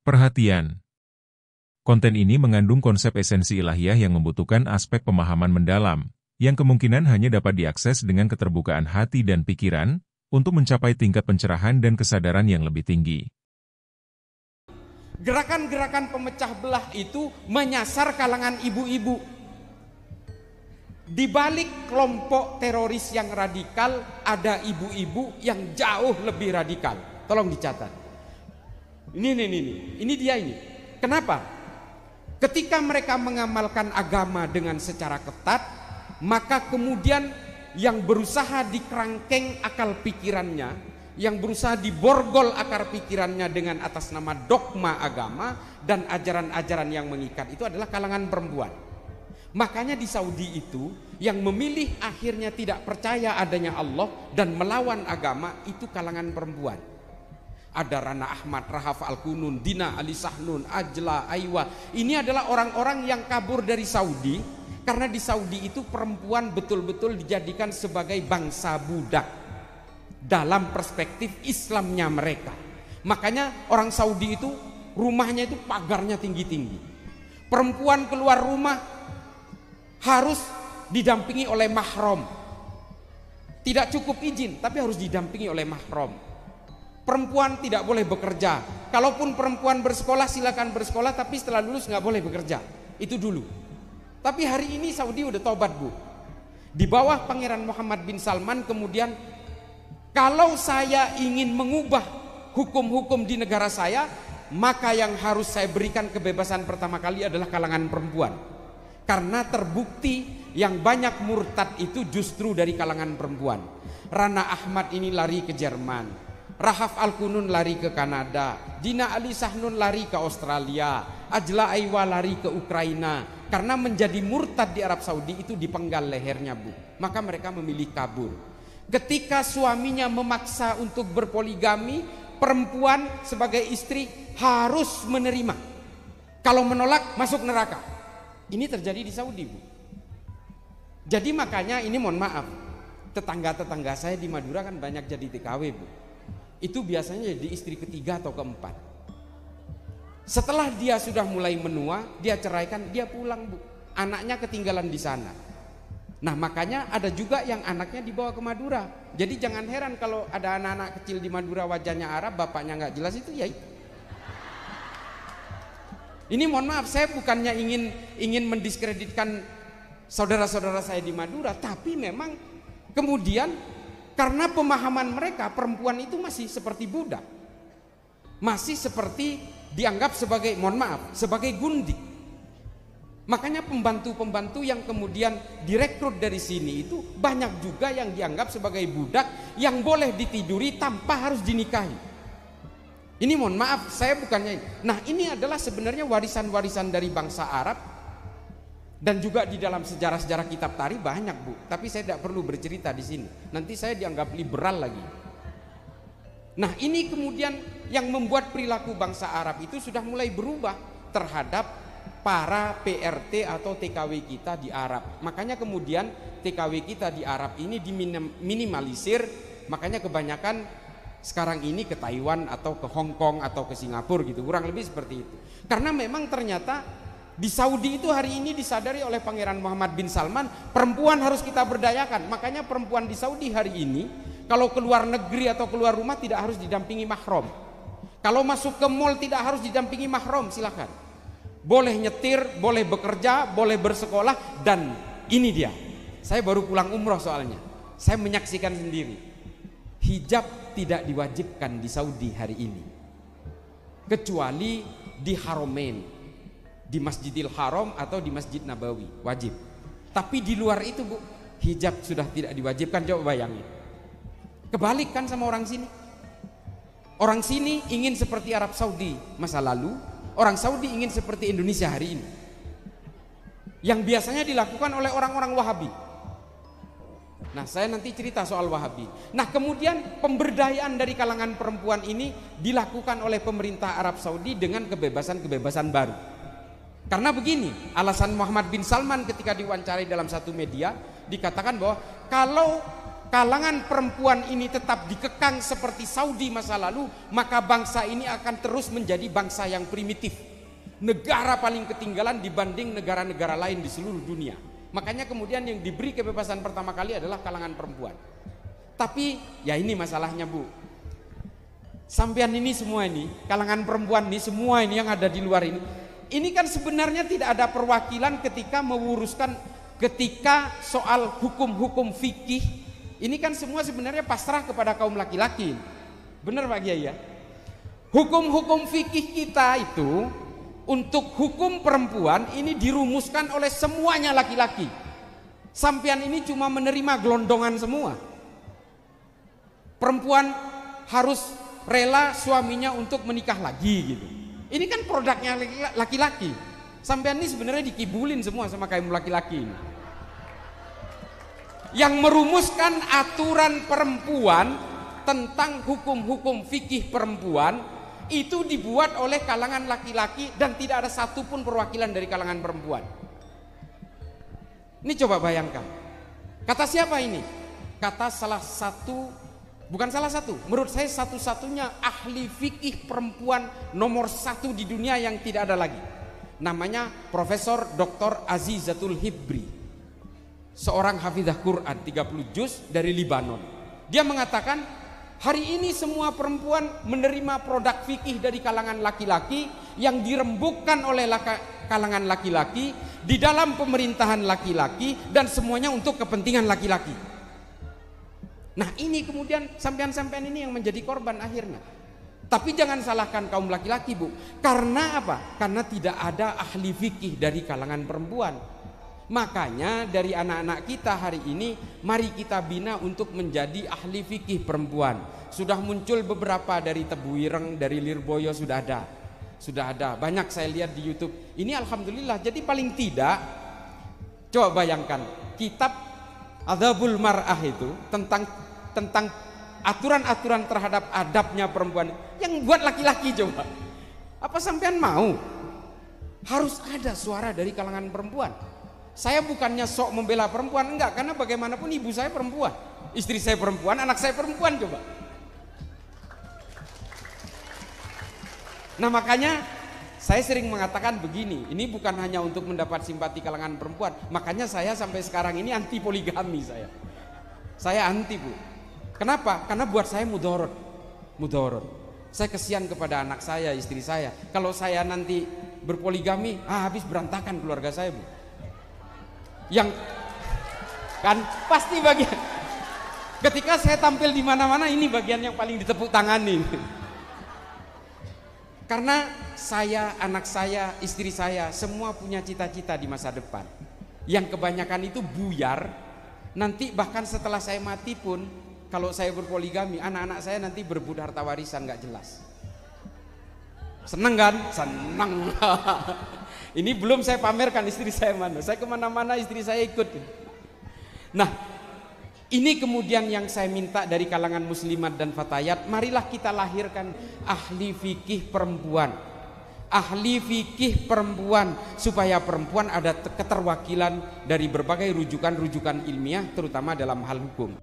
Perhatian. Konten ini mengandung konsep esensi ilahiyah yang membutuhkan aspek pemahaman mendalam, yang kemungkinan hanya dapat diakses dengan keterbukaan hati dan pikiran, untuk mencapai tingkat pencerahan dan kesadaran yang lebih tinggi. Gerakan-gerakan pemecah belah itu menyasar kalangan ibu-ibu. Di balik kelompok teroris yang radikal, ada ibu-ibu yang jauh lebih radikal. Tolong dicatat. Ini dia ini. Kenapa? Ketika mereka mengamalkan agama dengan secara ketat, maka kemudian yang berusaha dikerangkeng akal pikirannya, yang berusaha diborgol akar pikirannya dengan atas nama dogma agama dan ajaran-ajaran yang mengikat itu adalah kalangan perempuan. Makanya di Saudi itu yang memilih akhirnya tidak percaya adanya Allah dan melawan agama itu kalangan perempuan. Ada Rana Ahmad, Rahaf Al-Kunun, Dina Ali Sahnun, Ajla, Aiwa. Ini adalah orang-orang yang kabur dari Saudi, karena di Saudi itu perempuan betul-betul dijadikan sebagai bangsa budak dalam perspektif Islamnya mereka. Makanya orang Saudi itu rumahnya itu pagarnya tinggi-tinggi. Perempuan keluar rumah harus didampingi oleh mahram. Tidak cukup izin, tapi harus didampingi oleh mahram. Perempuan tidak boleh bekerja. Kalaupun perempuan bersekolah, silakan bersekolah, tapi setelah lulus nggak boleh bekerja. Itu dulu. Tapi hari ini Saudi udah tobat, Bu. Di bawah Pangeran Muhammad bin Salman kemudian, kalau saya ingin mengubah hukum-hukum di negara saya, maka yang harus saya berikan kebebasan pertama kali adalah kalangan perempuan. Karena terbukti yang banyak murtad itu justru dari kalangan perempuan. Rana Ahmad ini lari ke Jerman, Rahaf Al-Kunun lari ke Kanada, Dina Ali Sahnun lari ke Australia, Ajla Aiwa lari ke Ukraina. Karena menjadi murtad di Arab Saudi itu dipenggal lehernya, Bu. Maka mereka memilih kabur. Ketika suaminya memaksa untuk berpoligami, perempuan sebagai istri harus menerima. Kalau menolak masuk neraka. Ini terjadi di Saudi, Bu. Jadi makanya ini mohon maaf, tetangga-tetangga saya di Madura kan banyak jadi TKW, Bu. Itu biasanya jadi istri ketiga atau keempat. Setelah dia sudah mulai menua, dia ceraikan, dia pulang, Bu. Anaknya ketinggalan di sana. Nah makanya ada juga yang anaknya dibawa ke Madura. Jadi jangan heran kalau ada anak-anak kecil di Madura wajahnya Arab, bapaknya nggak jelas, itu ya itu. Ini mohon maaf, saya bukannya ingin mendiskreditkan saudara-saudara saya di Madura, tapi memang kemudian karena pemahaman mereka perempuan itu masih seperti budak, masih seperti dianggap sebagai, mohon maaf, sebagai gundik. Makanya pembantu-pembantu yang kemudian direkrut dari sini itu banyak juga yang dianggap sebagai budak yang boleh ditiduri tanpa harus dinikahi. Ini mohon maaf, saya bukannya. Nah ini adalah sebenarnya warisan-warisan dari bangsa Arab. Dan juga di dalam sejarah-sejarah kitab tarikh banyak, Bu. Tapi saya tidak perlu bercerita di sini. Nanti saya dianggap liberal lagi. Nah ini kemudian yang membuat perilaku bangsa Arab itu sudah mulai berubah terhadap para PRT atau TKW kita di Arab. Makanya kemudian TKW kita di Arab ini diminimalisir. Makanya kebanyakan sekarang ini ke Taiwan atau ke Hong Kong atau ke Singapura gitu. Kurang lebih seperti itu. Karena memang ternyata di Saudi itu hari ini disadari oleh Pangeran Muhammad bin Salman, perempuan harus kita berdayakan. Makanya perempuan di Saudi hari ini kalau keluar negeri atau keluar rumah tidak harus didampingi mahram. Kalau masuk ke mall tidak harus didampingi mahram, silakan. Boleh nyetir, boleh bekerja, boleh bersekolah. Dan ini dia, saya baru pulang umroh soalnya, saya menyaksikan sendiri. Hijab tidak diwajibkan di Saudi hari ini, kecuali di Haramain, di Masjidil Haram atau di Masjid Nabawi wajib. Tapi di luar itu, Bu, hijab sudah tidak diwajibkan. Coba bayangin. Kebalik kan sama orang sini. Orang sini ingin seperti Arab Saudi masa lalu, orang Saudi ingin seperti Indonesia hari ini. Yang biasanya dilakukan oleh orang-orang Wahabi. Nah, saya nanti cerita soal Wahabi. Nah, kemudian pemberdayaan dari kalangan perempuan ini dilakukan oleh pemerintah Arab Saudi dengan kebebasan-kebebasan baru. Karena begini, alasan Muhammad bin Salman ketika diwawancarai dalam satu media dikatakan bahwa kalau kalangan perempuan ini tetap dikekang seperti Saudi masa lalu, maka bangsa ini akan terus menjadi bangsa yang primitif, negara paling ketinggalan dibanding negara-negara lain di seluruh dunia. Makanya kemudian yang diberi kebebasan pertama kali adalah kalangan perempuan. Tapi ya ini masalahnya, Bu, sampean ini semua ini, kalangan perempuan ini semua ini yang ada di luar ini kan sebenarnya tidak ada perwakilan ketika mewuruskan, ketika soal hukum-hukum fikih. Ini kan semua sebenarnya pasrah kepada kaum laki-laki. Benar Pak Kiai ya? Hukum-hukum fikih kita itu untuk hukum perempuan ini dirumuskan oleh semuanya laki-laki. Sampean ini cuma menerima gelondongan semua. Perempuan harus rela suaminya untuk menikah lagi gitu. Ini kan produknya laki-laki. Sampean ini sebenarnya dikibulin semua sama kaum laki-laki ini. Yang merumuskan aturan perempuan tentang hukum-hukum fikih perempuan itu dibuat oleh kalangan laki-laki dan tidak ada satupun perwakilan dari kalangan perempuan. Ini coba bayangkan. Kata siapa ini? Kata salah satu, bukan salah satu, menurut saya satu-satunya ahli fikih perempuan nomor 1 di dunia yang tidak ada lagi. Namanya Profesor Dr. Azizatul Hibri. Seorang hafizah Quran 30 juz dari Libanon. Dia mengatakan hari ini semua perempuan menerima produk fikih dari kalangan laki-laki yang dirembukkan oleh kalangan laki-laki di dalam pemerintahan laki-laki dan semuanya untuk kepentingan laki-laki. Nah ini kemudian sampean-sampean ini yang menjadi korban akhirnya. Tapi jangan salahkan kaum laki-laki, Bu. Karena apa? Karena tidak ada ahli fikih dari kalangan perempuan. Makanya dari anak-anak kita hari ini, mari kita bina untuk menjadi ahli fikih perempuan. Sudah muncul beberapa dari Tebuireng, dari Lirboyo sudah ada. Banyak saya lihat di YouTube. Ini alhamdulillah. Jadi paling tidak, coba bayangkan kitab Adabul Mar'ah itu tentang aturan-aturan terhadap adabnya perempuan yang buat laki-laki. Coba, apa sampean mau? Harus ada suara dari kalangan perempuan. Saya bukannya sok membela perempuan, enggak, karena bagaimanapun ibu saya perempuan, istri saya perempuan, anak saya perempuan. Coba. Nah makanya saya sering mengatakan begini, ini bukan hanya untuk mendapat simpati kalangan perempuan. Makanya saya sampai sekarang ini anti poligami. Saya anti, Bu. Kenapa? Karena buat saya mudorot. Saya kesian kepada anak saya, istri saya. Kalau saya nanti berpoligami, habis berantakan keluarga saya, Bu. Yang kan pasti bagian ketika saya tampil di mana-mana, ini bagian yang paling ditepuk tangani. Karena saya, anak saya, istri saya semua punya cita-cita di masa depan yang kebanyakan itu buyar. Nanti bahkan setelah saya mati pun, kalau saya berpoligami, anak-anak saya nanti berebut harta warisan gak jelas. Seneng kan? Seneng. Ini belum saya pamerkan istri saya mana. Saya kemana-mana istri saya ikut. Nah, ini kemudian yang saya minta dari kalangan muslimat dan fatayat. Marilah kita lahirkan ahli fikih perempuan. Ahli fikih perempuan. Supaya perempuan ada keterwakilan dari berbagai rujukan-rujukan ilmiah, terutama dalam hal hukum.